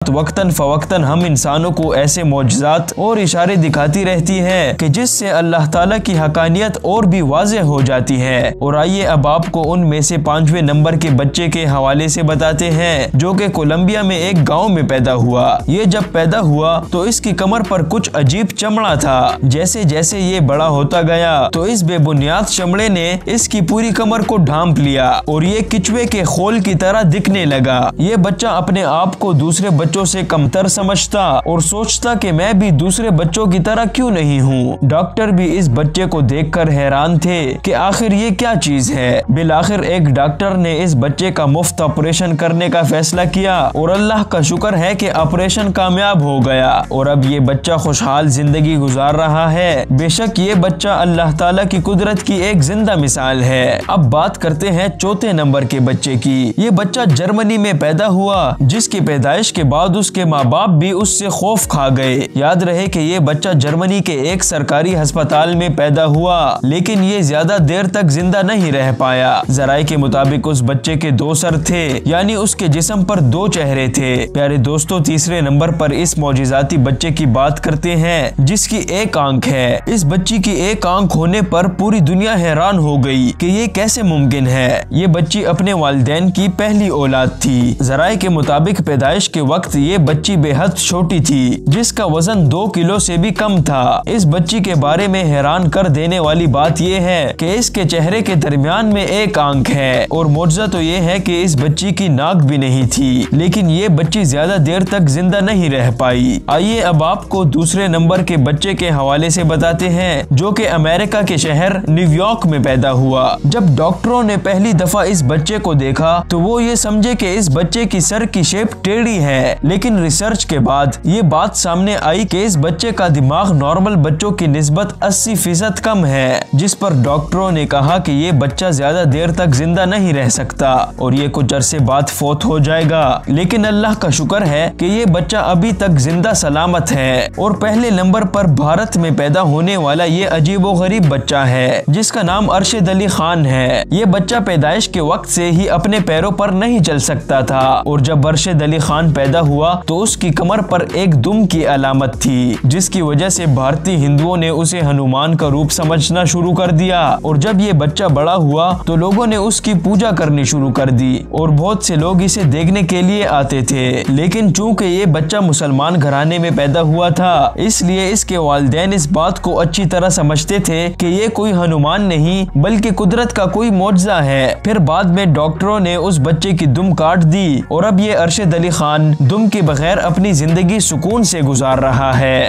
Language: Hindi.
वक्तन फवक्तन हम इंसानों को ऐसे मौजज़ात और इशारे दिखाती रहती है कि जिससे अल्लाह ताला की हकानियत और भी वाज़ेह हो जाती है। और आइए अब आपको उनमें से 5वें नंबर के बच्चे के हवाले से बताते हैं, जो कि कोलंबिया में एक गांव में पैदा हुआ। ये जब पैदा हुआ तो इसकी कमर पर कुछ अजीब चमड़ा था। जैसे जैसे ये बड़ा होता गया तो इस बेबुनियाद चमड़े ने इसकी पूरी कमर को ढांप लिया और ये किचुए के खोल की तरह दिखने लगा। ये बच्चा अपने आप को दूसरे बच्चों से कमतर समझता और सोचता कि मैं भी दूसरे बच्चों की तरह क्यों नहीं हूँ। डॉक्टर भी इस बच्चे को देखकर हैरान थे कि आखिर ये क्या चीज है। बिलाखिर एक डॉक्टर ने इस बच्चे का मुफ्त ऑपरेशन करने का फैसला किया और अल्लाह का शुक्र है कि ऑपरेशन कामयाब हो गया और अब ये बच्चा खुशहाल जिंदगी गुजार रहा है। बेशक ये बच्चा अल्लाह ताला की कुदरत की एक जिंदा मिसाल है। अब बात करते हैं चौथे नंबर के बच्चे की। ये बच्चा जर्मनी में पैदा हुआ, जिसकी पैदाइश के बाद उसके माँ बाप भी उससे खौफ खा गए। याद रहे कि ये बच्चा जर्मनी के एक सरकारी अस्पताल में पैदा हुआ, लेकिन ये ज्यादा देर तक जिंदा नहीं रह पाया। जराये के मुताबिक उस बच्चे के 2 सर थे, यानी उसके जिस्म पर 2 चेहरे थे। प्यारे दोस्तों, तीसरे नंबर पर इस मौजिजाती बच्चे की बात करते हैं जिसकी 1 आंख है। इस बच्ची की 1 आंख होने पर पूरी दुनिया हैरान हो गई कि ये कैसे मुमकिन है। ये बच्ची अपने वालिदैन की पहली औलाद थी। जराये के मुताबिक पैदाइश के वक्त ये बच्ची बेहद छोटी थी, जिसका वजन 2 किलो से भी कम था। इस बच्ची के बारे में हैरान कर देने वाली बात यह है कि इसके चेहरे के दरमियान में 1 आंख है और मौजज़ा तो ये है कि इस बच्ची की नाक भी नहीं थी, लेकिन ये बच्ची ज्यादा देर तक जिंदा नहीं रह पाई। आइए अब आपको दूसरे नंबर के बच्चे के हवाले से बताते हैं, जो कि अमेरिका के शहर न्यूयॉर्क में पैदा हुआ। जब डॉक्टरों ने पहली दफा इस बच्चे को देखा तो वो ये समझे कि इस बच्चे की सर की शेप टेढ़ी है, लेकिन रिसर्च के बाद ये बात सामने आई कि इस बच्चे का दिमाग नॉर्मल बच्चों की निस्बत 80% कम है, जिस पर डॉक्टरों ने कहा कि ये बच्चा ज्यादा देर तक जिंदा नहीं रह सकता और ये कुछ अरसे बाद फौत हो जाएगा। लेकिन अल्लाह का शुक्र है कि ये बच्चा अभी तक जिंदा सलामत है। और पहले नंबर पर भारत में पैदा होने वाला ये अजीबो गरीब बच्चा है, जिसका नाम अरशद अली खान है। ये बच्चा पैदाइश के वक्त से ही अपने पैरों पर नहीं चल सकता था और जब अरशद अली खान पैदा हुआ तो उसकी कमर पर एक दुम की अलामत थी, जिसकी वजह से भारतीय हिंदुओं ने उसे हनुमान का रूप समझना शुरू कर दिया। और जब ये बच्चा बड़ा हुआ तो लोगों ने उसकी पूजा करनी शुरू कर दी और बहुत से लोग इसे देखने के लिए आते थे। लेकिन चूंकि ये बच्चा मुसलमान घराने में पैदा हुआ था, इसलिए इसके वालिदैन इस बात को अच्छी तरह समझते थे कि ये कोई हनुमान नहीं बल्कि कुदरत का कोई मौजज़ा है। फिर बाद में डॉक्टरों ने उस बच्चे की दुम काट दी और अब ये अरशद अली खान दुम के बगैर अपनी जिंदगी सुकून से गुजार रहा है।